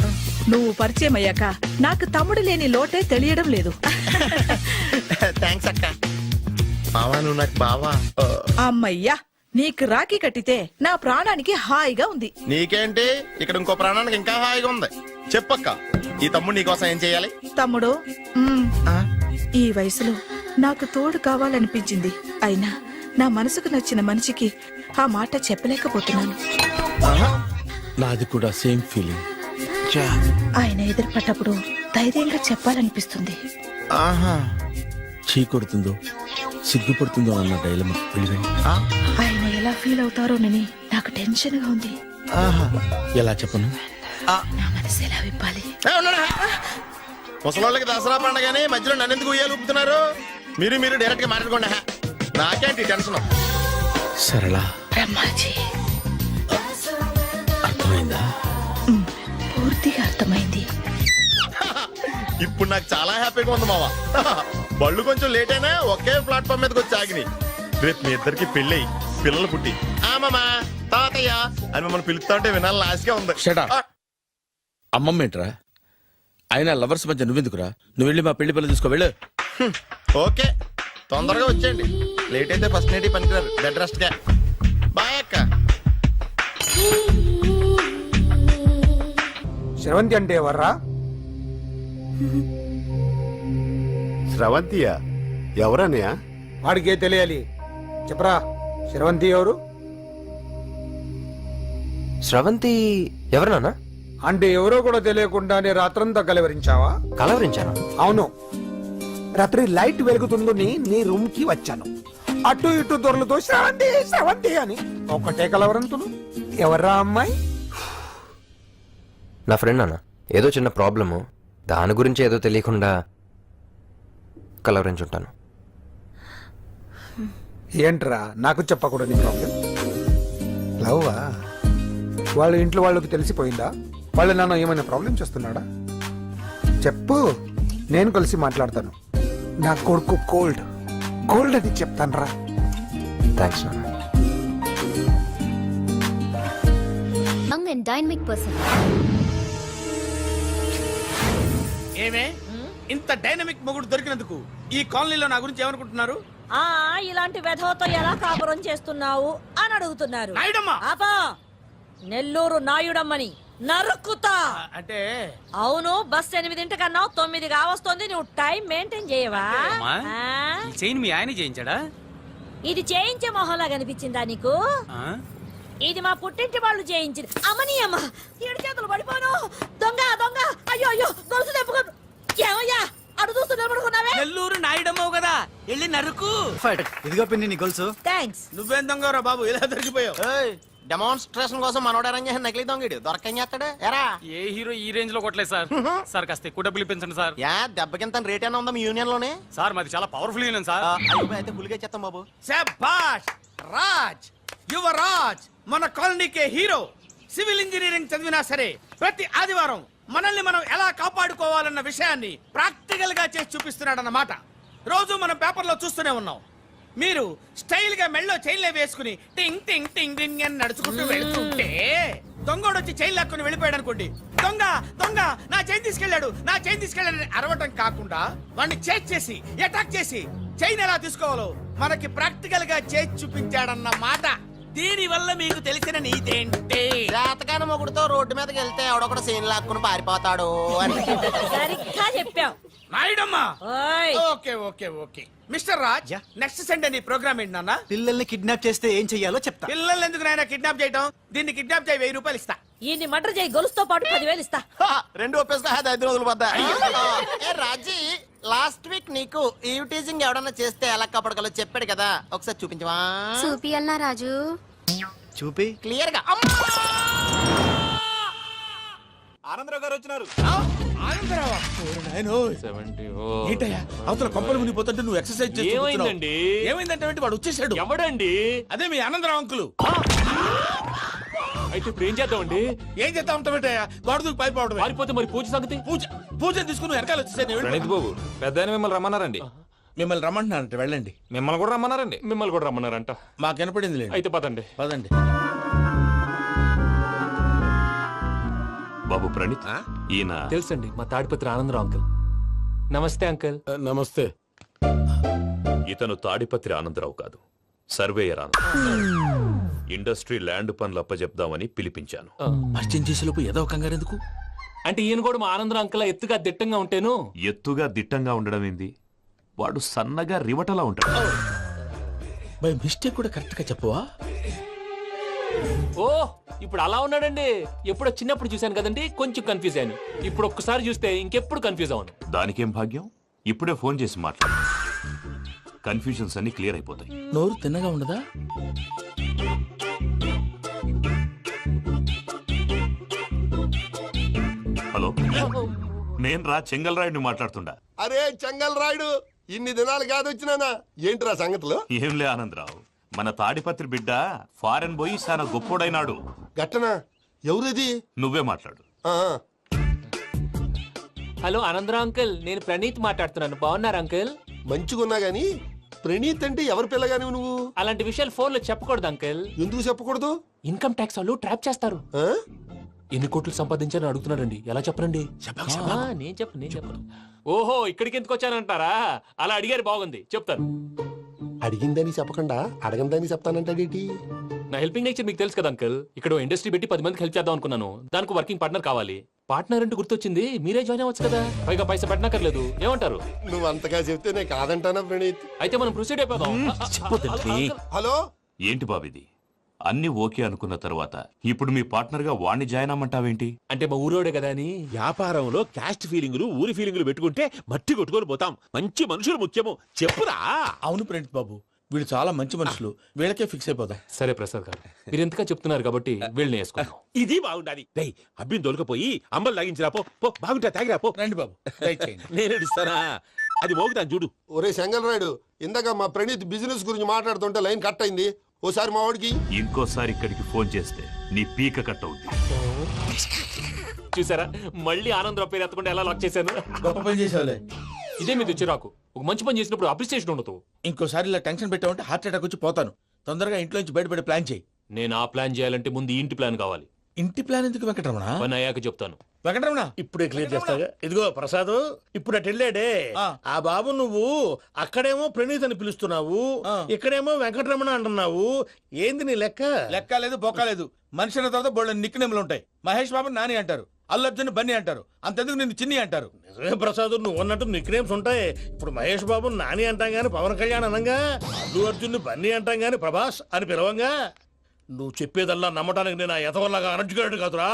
నువ్వు పరిచయం అయ్యాక నాకు తమ్ముడు లేని లోటే తెలియడం లేదు. థ్యాంక్స్ అక్క. మావా నువ్వు నాకు బావా. అమ్మయ్యా, నీకు రాఖీ కట్టితే నా ప్రాణానికి హాయిగా ఉంది. నీకేంటి, ఇక్కడ ఇంకో ప్రాణానికి ఇంకా హాయిగా ఉంది. చెప్పక్క, ఈ తమ్ముడు నీకోసం ఏం చేయాలి? తమ్ముడు, ఈ వయసులో నాకు తోడు కావాలనిపించింది. అయినా నా మనసుకు నచ్చిన మనిషికి ఆ మాట చెప్పలేకపోతున్నాను. నాది కూడా సేమ్ ఫీలింగ్. ఆయన ఎదురుపడ్డప్పుడు ధైర్యంగా చెప్పాలనిపిస్తుంది. చీ కొడుతుందో సిగ్గుపడుతుందో అన్న డైలమా. ఆయన ఎలా ఫీల్ అవుతారోనని నాకు టెన్షన్ గా ఉంది. ఎలా చెప్పను? నా మనసు ఎలా విప్పాలి? ముసలోళ్ళకి దసరా పండగని మధ్యలో నన్ను ఎందుకు ఉయ్యాలు ఊపుతున్నారు? మీరు డైరెక్ట్ గా మాట్లాడుకోండి. నాకేంటి టెన్షన్? సరళ, బ్రహ్మాజీ, అర్థమైందా? పూర్తిగా అర్థమైంది. ఇప్పుడు నాకు చాలా హ్యాపీగా ఉంది మావా. బళ్ళు కొంచెం లేట్ అయినా ఒకే ప్లాట్ఫామ్ మీదకి వచ్చి ఆగినాయి. రేపు మీ ఇద్దరికి పెళ్ళి పిల్లలు పుట్టి మామా తాతయ్య అని మమ్మల్ని పిలుస్తా ఉంటే వినాలని ఆశగా ఉంది. Shut up. అమ్మమ్మ ఏంట్రా? అయినా లవర్స్ మధ్య నువ్వెందుకురా? నువ్వు వెళ్ళి మా పెళ్లి పిల్లలు తీసుకో వెళ్ళు. ఓకే, తొందరగా వచ్చేయండి. లేట్ అయితే ఫస్ట్ నైట్ పనికిరారు. బెడ్ రెస్ట్ గా. బాయ్ అక్క. శ్రవంతి అంటే ఎవర్రా? స్రవంతియా? ఎవరన్నయ్య? వాడికే తెలియాలి, చెప్పరా. శ్రవంతి ఎవరు? స్రవంతి ఎవరు నాన్న? అంటే ఎవరో కూడా తెలియకుండానే రాత్రంతా కలవరించావా? కలవరించాను. అవును, రాత్రి లైట్ వెలుగుతుందని నీ రూమ్ కి వచ్చాను. అటు ఇటు దొరలతో శ్రవంతి శ్రవంతి అని ఒకటే కలవరంతులు. ఎవర్రా అమ్మాయి? నా ఫ్రెండ్ నాన్న, ఏదో చిన్న ప్రాబ్లము, దాని గురించి ఏదో తెలియకుండా కలవరించుంటాను. ఏంట్రా నాకు చెప్పకూడదు ప్రాబ్లం? లవ్వా? వాళ్ళ ఇంట్లో వాళ్ళకి తెలిసిపోయిందా? వాళ్ళ నాన్న ఏమైనా ప్రాబ్లం చేస్తున్నాడా? చెప్పు, నేను కలిసి మాట్లాడతాను. నా కొడుకు కోల్డ్ కోల్డ్ అని చెప్తాను రా. థ్యాంక్స్ నాన్న. Young and dynamic person. ఏమే ఇంత డైనమిక్ మొగుడు దొరికినందుకు ఈ కాలనీలో నా గురించి ఏమనుకుంటున్నారు? ఇలాంటి వెధవతో ఎలా కాపురం చేస్తున్నావు అని అడుగుతున్నారు. నాయుడమ్మా! ఆపా! నెల్లూరు నాయుడమ్మని నరుక్కుతా. అంటే అవును, బస్ 8 9 కావస్తుంది. నువ్వు టైం మెయింటైన్ చేయవా? చైన్ మీ ఆయన చేయించాడా? ఇది చేయించే మొహంలా కనిపించిందా నీకు? ఇది మా పుట్టింటి వాళ్ళు చేయించింది. అమ్మని అమ్మ, ఏడు చేతులు పడిపోను. దొంగ దొంగ, అయ్యో అయ్యో, గొలుసు తెప్పుకో. ఏమయ్యా అడు చూస్తూ నిలబడుకున్నావే? నెల్లూరు నాయుడమ్మవు కదా, వెళ్ళి నరుకు. ఇదిగో పిన్ని నీ గొలుసు. థ్యాంక్స్. నువ్వేం దొంగరా బాబు, ఇలా దొరికిపోయావు? డెమాన్స్ట్రేషన్ కోసం మనోడు అరేంజ్ చేసిన నకిలీ దొంగడు దొరకని చేస్తాడు ఎరా. ఏ హీరో ఈ రేంజ్ లో కొట్టలేదు సార్. సార్ కాస్త ఎక్కువ డబ్బులు ఇప్పించండి సార్. యా దెబ్బకింత రేట్ అయినా ఉందా మీ యూనియన్ లోనే? సార్ మాది చాలా పవర్ఫుల్ యూనియన్ సార్. అయితే ఫుల్గా చేస్తాం బాబు. శభాష్ రాజ్, యువరాజ్, మన కాలనీకే హీరో. సివిల్ ఇంజనీరింగ్ చదివినా సరే ప్రతి ఆదివారం మనల్ని మనం ఎలా కాపాడుకోవాలన్న విషయాన్ని ప్రాక్టికల్ గా చేసి చూపిస్తున్నాడన్నమాట. రోజు మనం పేపర్లో చూస్తూనే ఉన్నాం. మీరు స్టైల్ గా మెళ్ళో చైన్లే వేసుకుని టింగ్ టింగ్ టింగ్ టింగ్ అని నడుచుకుంటూ వెళ్తుంటే దొంగోడు వచ్చి చైన్ లాక్కుని వెళ్ళిపోయాడు అనుకోండి. దొంగ దొంగ నా చైన్ తీసుకెళ్ళాడు, నా చైన్ తీసుకెళ్ళాడని అరవటం కాకుండా వాడిని చేజ్ చేసి అటాక్ చేసి చైన్ ఎలా తీసుకోవాలో మనకి ప్రాక్టికల్ గా చేసి చూపించాడన్న మాట. దీని వల్ల మీకు తెలిసిన నీతేంటి? జాతకాన మొగుడుతో రోడ్డు మీదకి వెళ్తే ఎవడొకడు సీన్ లాక్కుని పారిపోతాడు అని. సరిగ్గా చెప్పావు. నాయుడమ్మా. ఓయ్. Okay okay okay mister Raj, next Sunday నీ ప్రోగ్రామ్ ఏంటి నాన్న? పిల్లల్ని కిడ్నాప్ చేస్తే ఏం చెయ్యాలో చెప్తా. పిల్లల్ని ఎందుకు నాయన కిడ్నాప్ చేయటం? దీన్ని కిడ్నాప్ చేయి, 1000 రూపాయలు ఇస్తా. ఈయన్ని మర్డర్ చేయి, గొలుసుతో పాటు 10,000 ఇస్తా. రెండు ఒప్పేసుకో, 5 రోజులు పడ్డా. ఏ రాజీ, లాస్ట్ వీక్ నీకు ఈ టీజింగ్ ఎవడన్నా చేస్తే ఎలా కాపాడగలో చెప్పాడు కదా, ఒకసారి చూపించవా? చూపియల్నా రాజు? చూపి. క్లియర్ గా. ఆనందరావు గారు వచ్చినారు. ఆనందరావా? ఏంటయ్యా అవతల కొంపలు మునిగిపోతుంటే నువ్వు ఎక్సర్సైజ్ చేస్తూ ఏమైందండి? ఏమైందంటే వాడు వచ్చేసాడు. ఎవడండి? అదే మీ ఆనందరావు అంకులు. అయితే ఇప్పుడు ఏం చేద్దామండి? ఏం చేస్తా ఉంటావేటయ్యా, గొడవకు పైపోవడం. పారిపోతే మరి పూజ సంగతి? పూజ తీసుకుని నువ్వు వెనకాల వచ్చేసాను. బాబు పెద్ద మిమ్మల్ని రమ్మన్నారండి. మిమ్మల్ని రమ్మంటున్నారంట, వెళ్ళండి. మిమ్మల్ని కూడా రమ్మన్నారండి. మిమ్మల్ని కూడా రమ్మన్నారంట. మాకు వినపడింది లేదు. అయితే పదండి. పదండి. బాబు ప్రణీత్, ఈయన తెలుసండి, మా తాడిపత్రి ఆనందరావు అంకుల్. నమస్తే అంకుల్. నమస్తే. ఇతను తాడిపత్రి ఆనందరావు కాదు, సర్వేయర్ ఆనందరావు. ఇండస్ట్రీ ల్యాండ్ పనులు అప్పచెప్దామని పిలిపించాను. పరిచయం చేసేలోపు ఏదో కంగారు ఎందుకు? అంటే ఈయన కూడా మా ఆనందరావు అంకుల్ ఎత్తుగా దిట్టంగా ఉంటేను. ఎత్తుగా దిట్టంగా ఉండడం ఏంది, వాడు సన్నగా రివటలా ఉంటాడు. బై మిస్టేక్ కూడా కరెక్ట్ గా చెప్పవా? ఓ ఇప్పుడు అలా ఉన్నాడండి. ఎప్పుడో చిన్నప్పుడు చూశాను కదండి, కొంచెం కన్ఫ్యూజ్ అయ్యాను. ఇప్పుడు ఒక్కసారి చూస్తే ఇంకెప్పుడు కన్ఫ్యూజ్ అవ్వను. దానికేం భాగ్యం, ఇప్పుడే ఫోన్ చేసి మాట్లాడు. కన్ఫ్యూజన్స్ అన్ని క్లియర్ అయిపోతాయి. నోరు తిన్నగా ఉండదా? హలో, నేను రా చెంగల్ రాయుడిని మాట్లాడుతుండా. అరే చెంగల్ రాయుడు, ఇన్ని దినాలు కాదు వచ్చినానా, ఏంట్రా సంగతులు? ఏంలే ఆనందరావు, మన తాడిపత్రి బిడ్డ ఫారెన్ పోయి చాలా గొప్పోడైనాడు. గట్టనా? ఎవరిది? నువ్వే మాట్లాడు. హలో ఆనందరావు అంకుల్, నేను ప్రణీత్ మాట్లాడుతున్నాను. బాగున్నారు అంకుల్? మంచిగున్నా గాని ప్రణీత్ అంటే ఎవరి పిల్లగాని నువ్వు? అలాంటి విషయాలు ఫోన్ లో చెప్పకూడదు అంకుల్. ఎందుకు చెప్పకూడదు? ఇన్కమ్ ట్యాక్స్ వాళ్ళు ట్రాప్ చేస్తారు. ఎన్ని కోట్లు సంపాదించాలని అడుగుతున్నారండి, ఎలా చెప్పరండి? నేను చెప్పను. ఓహో, ఇక్కడికి ఎందుకు వచ్చానంటారా? అలా అడిగారు, బాగుంది, చెప్తాను. అడిగిందని చెప్పకుండా అడగందని చెప్తానంటాడేటి? నా హెల్పింగ్ నేచర్ మీకు తెలుసు కదా అంకుల్. ఇక్కడ ఇండస్ట్రీ పెట్టి 10 మందికి హెల్ప్ చేద్దాం అనుకున్నాను. దానికి వర్కింగ్ పార్ట్నర్ కావాలి. పార్ట్నర్ అంటే గుర్తొచ్చింది, మీరే జాయిన్ అవ్వచ్చు కదా, పైగా పైసా పెట్టనక్కర్లేదు. ఏమంటారు? నువ్వు అంతగా చెప్తే నేను కాదంటానా ప్రణీత్? అయితే మనం ప్రొసీడ్ అయిపోదాం. హలో, ఏంటి బాబిది, అన్ని ఓకే అనుకున్న తర్వాత ఇప్పుడు మీ పార్ట్నర్ గా వాణ్ణి జాయిన్ అమ్మంటావేంటి? అంటే మా ఊరోడే కదా అని. వ్యాపారంలో క్యాస్ట్ ఫీలింగులు, ఊరి ఫీలింగులు పెట్టుకుంటే మట్టి కొట్టుకొని పోతాం. మంచి మనుషులు ముఖ్యము, చెప్పురా. అవును ప్రణీత్ బాబు, వీళ్ళు చాలా మంచి మనుషులు, వీళ్ళకే ఫిక్స్ అయిపోదాం. సరే ప్రసాద్ గారు, మీరు ఎంతగా చెప్తున్నారు కాబట్టి వీళ్ళని వేసుకుందాం. ఇది బాగుండాలి. అబ్బిని దొలకపోయి అంబలు లాగించిరా పో. బాగుంటా, తాగిరా పో. రండి బాబు, దయచేయండి. నేను ఇస్తానా? అది మోగుతాను చూడు. ఒరే చెంగల్ రాయుడు, ఇందాక మా ప్రణీత్ బిజినెస్ గురించి మాట్లాడుతుంటే లైన్ కట్ అయింది. ఓసారి మా వాడికి ఇంకోసారి ఇక్కడికి ఫోన్ చేస్తే నీ పీక కట్ అవుద్ది. చూసారా, మళ్ళీ ఆనందరావు పేరు ఎత్తకుండా ఎలా లాక్ చేశాను. గొప్ప పని చేసేవాళ్ళే. ఇదే మీద చిరాకు. ఒక మంచి పని చేసినప్పుడు అప్రిసియేషన్ ఉండదు. ఇంకోసారి ఇలా టెన్షన్ పెట్టామంటే హార్ట్ అటాక్ వచ్చి పోతాను. తొందరగా ఇంట్లో నుంచి బయటపడే ప్లాన్ చేయి. నేను ఆ ప్లాన్ చేయాలంటే ముందు ఈ ఇంటి ప్లాన్ కావాలి. ఇంటి ప్లాన్ ఎందుకు వెంకటరమణ? పని అయ్యాక చెప్తాను. వెంకటరమణ ఇప్పుడే క్లియర్ చేస్తాగా. ఇదిగో ప్రసాద్, ఇప్పుడు అటు వెళ్ళాడే ఆ బాబు, నువ్వు అక్కడేమో ప్రణీత్ అని పిలుస్తున్నావు, ఇక్కడేమో వెంకటరమణ అంటున్నావు. ఏంది నీ లెక్క? లెక్క లేదు, బొక్క లేదు. మనిషి అన్న తర్వాత బోళ్ళ నిక్నెములు ఉంటాయి. మహేష్ బాబు నాని అంటారు, అల్లు అర్జున్ బన్నీ అంటారు, అంతెందుకు నిన్ను చిన్ని అంటారు. నిజమే ప్రసాద్, నువ్వు అన్నట్టు నిక్నేమ్స్ ఉంటాయి. ఇప్పుడు మహేష్ బాబు నాని అంటాం గాని పవన్ కళ్యాణ్ అనంగా, అల్లు అర్జున్ బన్నీ అంటాం గాని ప్రభాస్ అని పిలవంగా. నువ్వు చెప్పేదల్లా నమ్మటానికి నేను ఎదవల్లాగా అనర్జుకేటెడ్ కాదురా.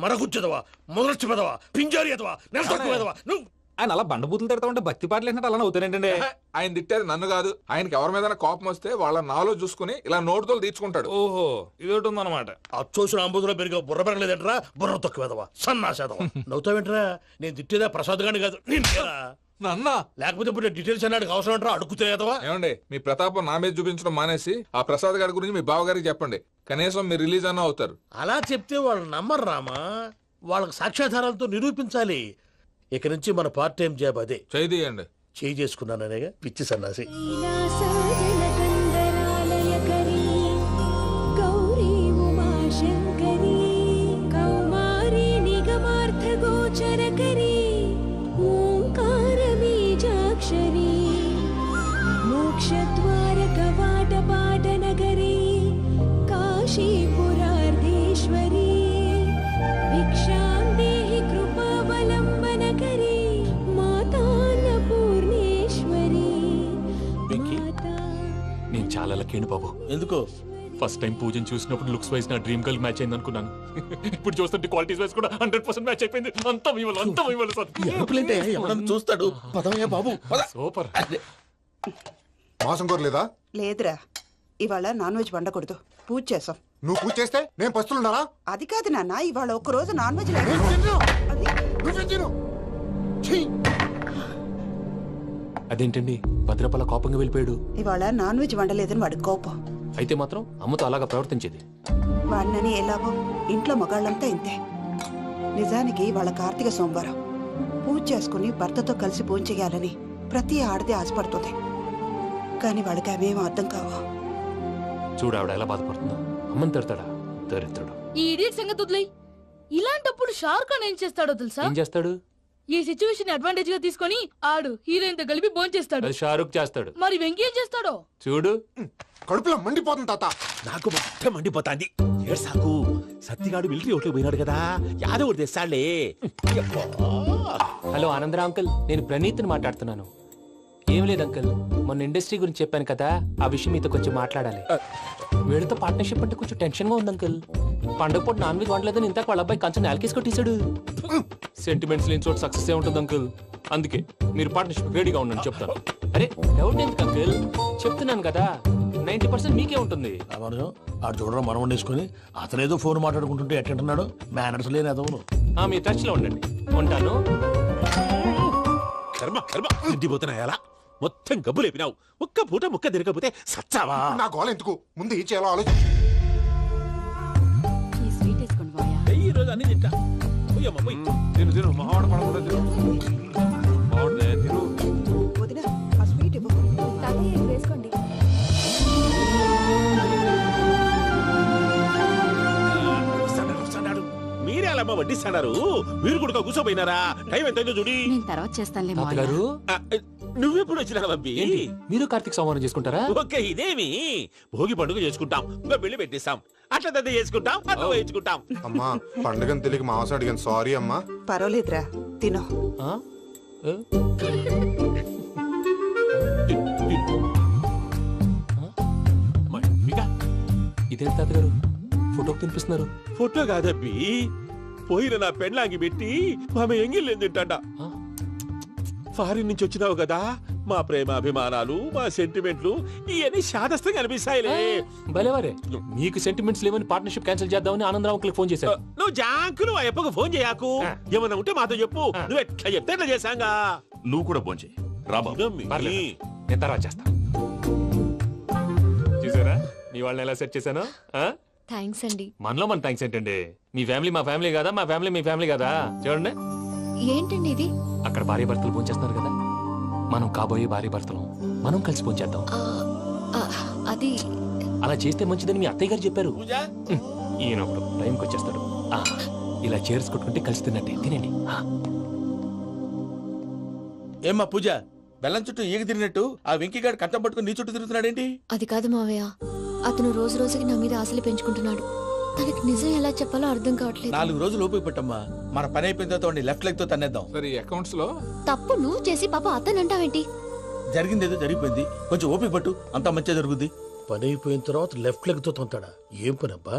మరగుచ్చదవా, మొదలచ్చి పెదవా, పింజారి ఎదవా, నెలసొక్కుదవా నువ్వు. ఆయన అలా బండబూతులు తిడతా ఉంటే భక్తి పాటలు ఏంటంటే అలా అవుతానంటే. ఆయన తిట్టేది నన్ను కాదు, ఆయనకి ఎవరి మీద కోపం వస్తే వాళ్ళ నాలో చూసుకుని ఇలా నోటుతో తీర్చుకుంటాడు. ఓహో, ఇదొకటి ఉందన్నమాట. అచ్చోసిన అంబుధులో పెరిగే బుర్ర పెరగలేదంటరా, బుర్ర తొక్కువేదవా, సన్నాసేదవా. నవ్వుతావేంట్రా? నేను తిట్టేదా ప్రసాద్ గాని కాదు నిన్నేరా. నన్న లేకపోతే ఇప్పుడు డీటెయిల్స్ అన్నాడు అవసరం అంటారా? అడుగుతాయేదవా? ఏమండి, మీ ప్రతాపం నా మీద చూపించడం మానేసి ఆ ప్రసాద్ గారి గురించి మీ బావగారికి చెప్పండి. కనీసం మీరు రిలీజ్ అన్న అవుతారు. అలా చెప్తే వాళ్ళు నమ్మరు రామా. వాళ్ళకి సాక్ష్యాధారాలతో నిరూపించాలి. ఇక నుంచి మన పార్ట్ టైం జాబ్ అదే. చేయండి. చేయి చేసుకున్నాననేగా పిచ్చి సన్నాసి. నేను చాలా లక్కీ బాబు. ఎందుకో? ఫస్ట్ టైం పూజను చూసినప్పుడు లుక్స్ వైజ్ నా డ్రీమ్ గర్ల్ మ్యాచ్ అయింది అనుకున్నాను. ఇప్పుడు చూస్తుంటే క్వాలిటీస్ వైజ్ కూడా 100% మ్యాచ్ అయిపోయింది. అంతా ఇవ్వాలి సార్. ఎవడన్నా చూస్తాడు. పదవయ్యా బాబు, పద. సూపర్. మాసం కోరలేదా? లేదురా, ఇవాళ నాన్ వెజ్ వండకూడదు, పూజ చేసాం. నువ్వు పూజ చేస్తే నేను పస్తులున్నారా? అది కాదు నాన్న, ఇవాళ ఒక్కరోజు నాన్ వెజ్ అదేంటండి భద్రపల కోపంగా వెళ్ళిపోయాడు? ఇవాళ నాన్ వెజ్ వండలేదని వాడి కోపం. అయితే మాత్రం అమ్మతో అలాగా ప్రవర్తించేది. వాడినని ఎలాగో ఇంట్లో మగాళ్ళంతా ఇంతే. నిజానికి వాళ్ళ కార్తీక సోమవారం పూజ చేసుకుని భర్తతో కలిసి పూజ చేయాలని ప్రతి ఆడది ఆశపడుతుంది. కానీ వాళ్ళకి అవేం అర్థం కావు. చూడు ఆవిడ ఎలా బాధపడుతుందో. అమ్మని తిడతాడా దరిద్రుడు. ఈ ఇడియట్ సంగతి వదిలేయ్. ఇలాంటప్పుడు షారుఖ్ ఖాన్ ఏం చేస్తాడో తెలుసా? ఏం చేస్తాడు? ఈ సిచ్యువేషన్ అడ్వాంటేజ్ గా తీసుకొని ఆడు హీరోయిన్ తో కలిపి బోన్ చేస్తాడు. అది షారుఖ్ చేస్తాడు. మరి వెంకీ ఏం చేస్తాడో చూడు. కడుపులో మండిపోతుంది తాత. నాకు మొత్తం మండిపోతాంది. సాకు సత్తిగాడు మిలిటరీ ఓట్లు పోయినాడు కదా, యాదవ్ తెస్తాడులే. హలో ఆనందరా అంకుల్, నేను ప్రణీత్ని మాట్లాడుతున్నాను. ఏం లేదు అంకుల్, మొన్న ఇండస్ట్రీ గురించి చెప్పాను కదా, ఆ విషయం మీతో కొంచెం మాట్లాడాలి. వీళ్ళతో పార్ట్నర్షిప్ అంటే కొంచెం టెన్షన్ గా ఉంది అంకుల్. పండగ పూట నాన్ వెజ్ వండలేదని ఇంతకు వాళ్ళ అబ్బాయి కంచెం నేలకేసి కొట్టేశాడు. సెంటిమెంట్స్ లేని చోట సక్సెస్ ఏ ఉంటుంది అంకుల్. అందుకే మీరు పార్ట్నర్షిప్ రెడీగా ఉండండి చెప్తాను. అరే డౌట్ ఎందుకు అంకుల్, చెప్తున్నాను కదా 90% మీకే ఉంటుంది. ఆడు చూడడం మనం వండేసుకొని అతనేదో ఫోన్ మాట్లాడుకుంటుంటే ఎట్టంటున్నాడు. మేనర్స్ లేని అదవును. మీ టచ్ లో ఉండండి. ఉంటాను. కర్మ కర్మ తిండిపోతున్నా ఎలా మొత్తం గబ్బు లేపినావు. ఒక్క పూట ముక్క తిరగకపోతే సచ్చావా? నా గోల ఎందుకు, ముందు ఈ చేయాలో ఆలోచించు. ఈ రోజు అన్ని తింటా. తిను తిను, మహావాడ పడకుండా తిను. బాగుండే తిను. వదిన, ఆ స్వీట్ ఇవ్వు. వేసుకోండి. మీరే అలా వడ్డిస్తాడారు. మీరు కూడా కూర్చోపోయినారా? టైం ఎంతైందో చూడి. తర్వాత చేస్తానులే తాతగారు, నువ్వెప్పుడు వచ్చినా బంబి? మీరు కార్తీక్ సంహారం చేసుకుంటారా? ఓకే, ఇదేమి భోగి పండుగ చేసుకుంటాం, ఇంకా పెళ్లి పెట్టేస్తాం, అట్లా దద్ద చేసుకుంటాం, అట్లా వేయించుకుంటాం. అమ్మా పండుగని తెలియక మాసం అడిగాను, సారీ అమ్మా. పర్వాలేదురా, తినో. ఇదేంటి తాతగారు ఫోటోకి తినిపిస్తున్నారు? ఫోటో కాదబ్బి, పోయిన నా పెళ్ళాంగి పెట్టి ఆమె ఎంగిల్లేం తింటాడ. ఫారిన్ నుంచి వచ్చినావు కదా, మా ప్రేమ అభిమానాలు, మా సెంటిమెంట్లు ఇవన్నీ శాదస్తంగా అనిపిస్తాయిలే. భలేవారే, మీకు సెంటిమెంట్స్ లేవని పార్ట్నర్షిప్ క్యాన్సిల్ చేద్దామని ఆనందరావు అంకుల్ ఫోన్ చేశారు. నువ్వు జాంకులు ఆ ఎప్పకు ఫోన్ చేయకు. ఏమన్నా ఉంటే మాతో చెప్పు. నువ్వు ఎట్లా చెప్తే ఎట్లా చేశాంగా. నువ్వు కూడా ఫోన్ చేయి రాబా. నేను తర్వాత చేస్తా. చూసారా మీ వాళ్ళని ఎలా సెట్ చేశాను? థ్యాంక్స్ అండి. మనలో మన థ్యాంక్స్ ఏంటండి, మీ ఫ్యామిలీ మా ఫ్యామిలీ కదా, మా ఫ్యామిలీ మీ ఫ్యామిలీ కదా. చూడండి, ఏంటండి ఇది? అక్కడ భార్య భర్తలు భోంచేస్తున్నారు కదా, మనం కాబోయే భార్య భర్తలు మనం కలిసి భోంచేద్దాం. అది అలా చేస్తే మంచిదని మీ అత్తయ్య గారు చెప్పారు. ఈయన ఒకడు టైంకి వచ్చేస్తాడు. ఇలా చేర్స్ కొట్టుకుంటే కలిసి తిన్నట్టే. తినండి. ఏమ్మా పూజ, బెల్లం చుట్టూ ఈగ తిరిగినట్టు ఆ వెంకీగాడు కట్టం పట్టుకుని నీ చుట్టూ తిరుగుతున్నాడేంటి? అది కాదు మావయ్య, అతను రోజు రోజుకి నా మీద ఆశలు పెంచుకుంటున్నాడు. తనకి నిజం ఎలా చెప్పాలో అర్థం కావట్లేదు. 4 రోజులు ఓపిక పట్టమ్మా, మన పని అయిపోయిన తర్వాత లెఫ్ట్ లెగ్ తో తన్నేద్దాం. సరే అకౌంట్స్ లో తప్పు నువ్వు చేసి పాప అతను అంటావేంటి? జరిగింది ఏదో జరిగిపోయింది, కొంచెం ఓపిక పట్టు, అంతా మంచిగా జరుగుద్ది. పని అయిపోయిన తర్వాత లెఫ్ట్ లెగ్ తో తొంతాడా? ఏం పని అబ్బా?